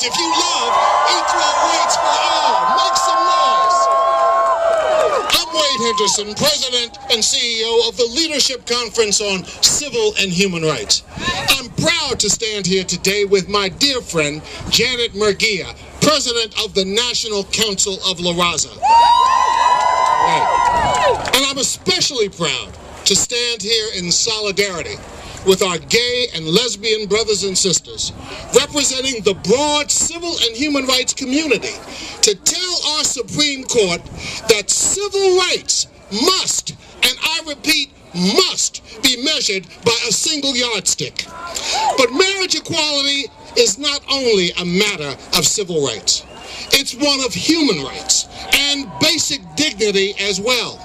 if you love equal rights for all. Make some noise. I'm Wade Henderson, President and CEO of the Leadership Conference on Civil and Human Rights. I'm proud to stand here today with my dear friend, Janet Murguia, President of the National Council of Raza. Right. And I'm especially proud to stand here in solidarity with our gay and lesbian brothers and sisters, representing the broad civil and human rights community, to tell our Supreme Court that civil rights must, and I repeat, must be measured by a single yardstick. But marriage equality is not only a matter of civil rights, it's one of human rights and basic dignity as well.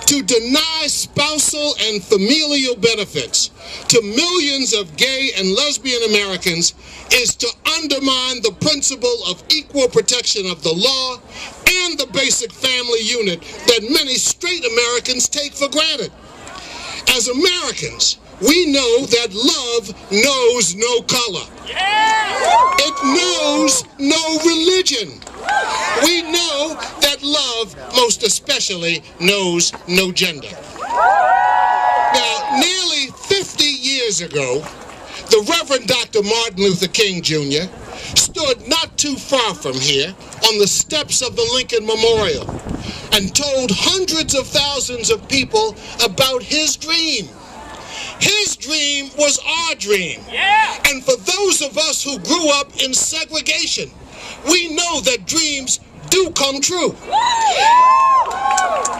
To deny spousal and familial benefits to millions of gay and lesbian Americans is to undermine the principle of equal protection of the law and the basic family unit that many straight Americans take for granted. As Americans, we know that love knows no color. It knows no religion. We know that love, most especially, knows no gender. Now, nearly 50 years ago, the Reverend Dr. Martin Luther King Jr. stood not too far from here on the steps of the Lincoln Memorial and told hundreds of thousands of people about his dream. His dream was our dream. Yeah. And for those of us who grew up in segregation, we know that dreams do come true.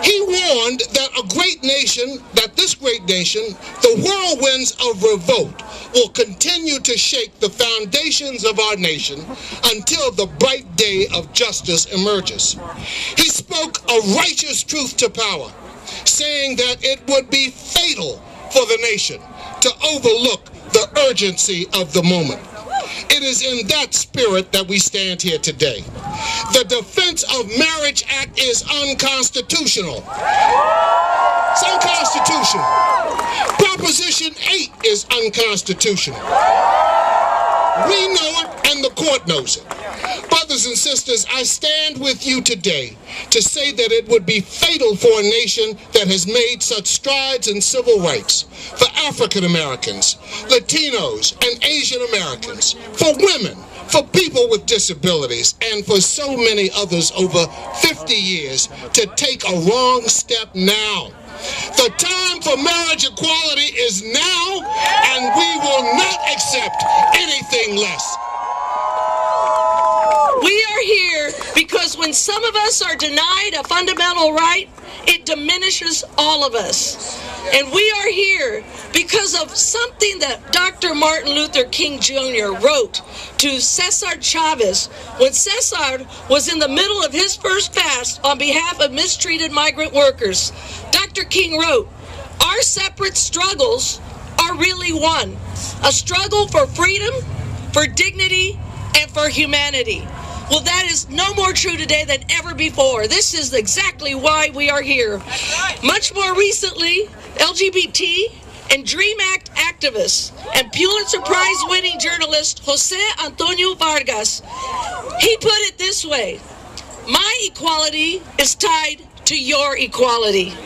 He warned that this great nation, the whirlwinds of revolt, will continue to shake the foundations of our nation until the bright day of justice emerges. He spoke a righteous truth to power, saying that it would be fatal for the nation to overlook the urgency of the moment. It is in that spirit that we stand here today. The Defense of Marriage Act is unconstitutional. It's unconstitutional. Proposition 8 is unconstitutional. We know it and the court knows it. Brothers and sisters, I stand with you today to say that it would be fatal for a nation that has made such strides in civil rights for African Americans, Latinos, and Asian Americans, for women, for people with disabilities, and for so many others over 50 years to take a wrong step now. The time for marriage equality is now, and we will not accept anything less. We are here because when some of us are denied a fundamental right, it diminishes all of us. And we are here because of something that Dr. Martin Luther King Jr. wrote to Cesar Chavez when Cesar was in the middle of his first fast on behalf of mistreated migrant workers. Dr. King wrote, "Our separate struggles are really one, a struggle for freedom, for dignity, and for humanity." Well, that is no more true today than ever before. This is exactly why we are here. Much more recently, LGBT and DREAM Act activist and Pulitzer Prize-winning journalist Jose Antonio Vargas, he put it this way: "My equality is tied to your equality."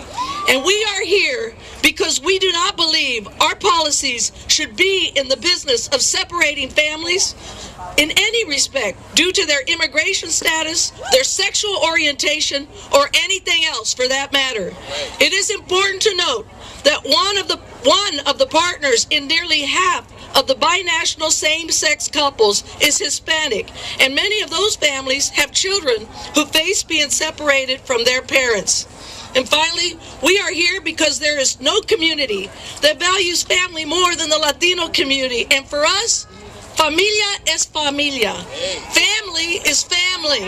And we are here because we do not believe our policies should be in the business of separating families in any respect due to their immigration status, their sexual orientation, or anything else for that matter. It is important to note that one of the partners in nearly half of the binational same-sex couples is Hispanic, and many of those families have children who face being separated from their parents. And finally, we are here because there is no community that values family more than the Latino community. And for us, familia es familia. Family is family.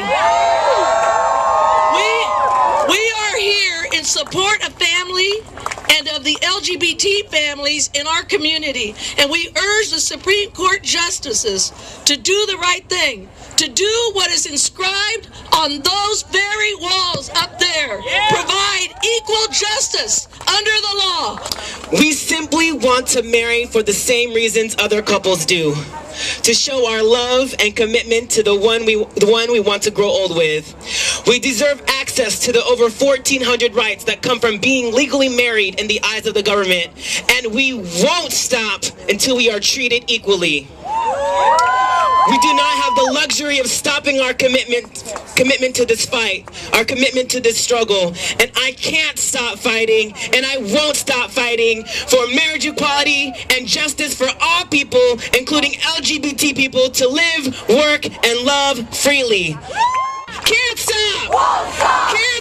We are here in in support of family and of the LGBT families in our community. And we urge the Supreme Court justices to do the right thing, to do what is inscribed on those very walls up there. Provide equal justice under the law. We simply want to marry for the same reasons other couples do. To show our love and commitment to the one we want to grow old with. We deserve access to the over 1,400 rights that come from being legally married in the eyes of the government, and we won't stop until we are treated equally. We do not have the luxury of stopping our commitment to this fight, our commitment to this struggle. And I can't stop fighting, and I won't stop fighting for marriage equality and justice for all people, including LGBT people, to live, work, and love freely. Can't stop! Won't stop! Can't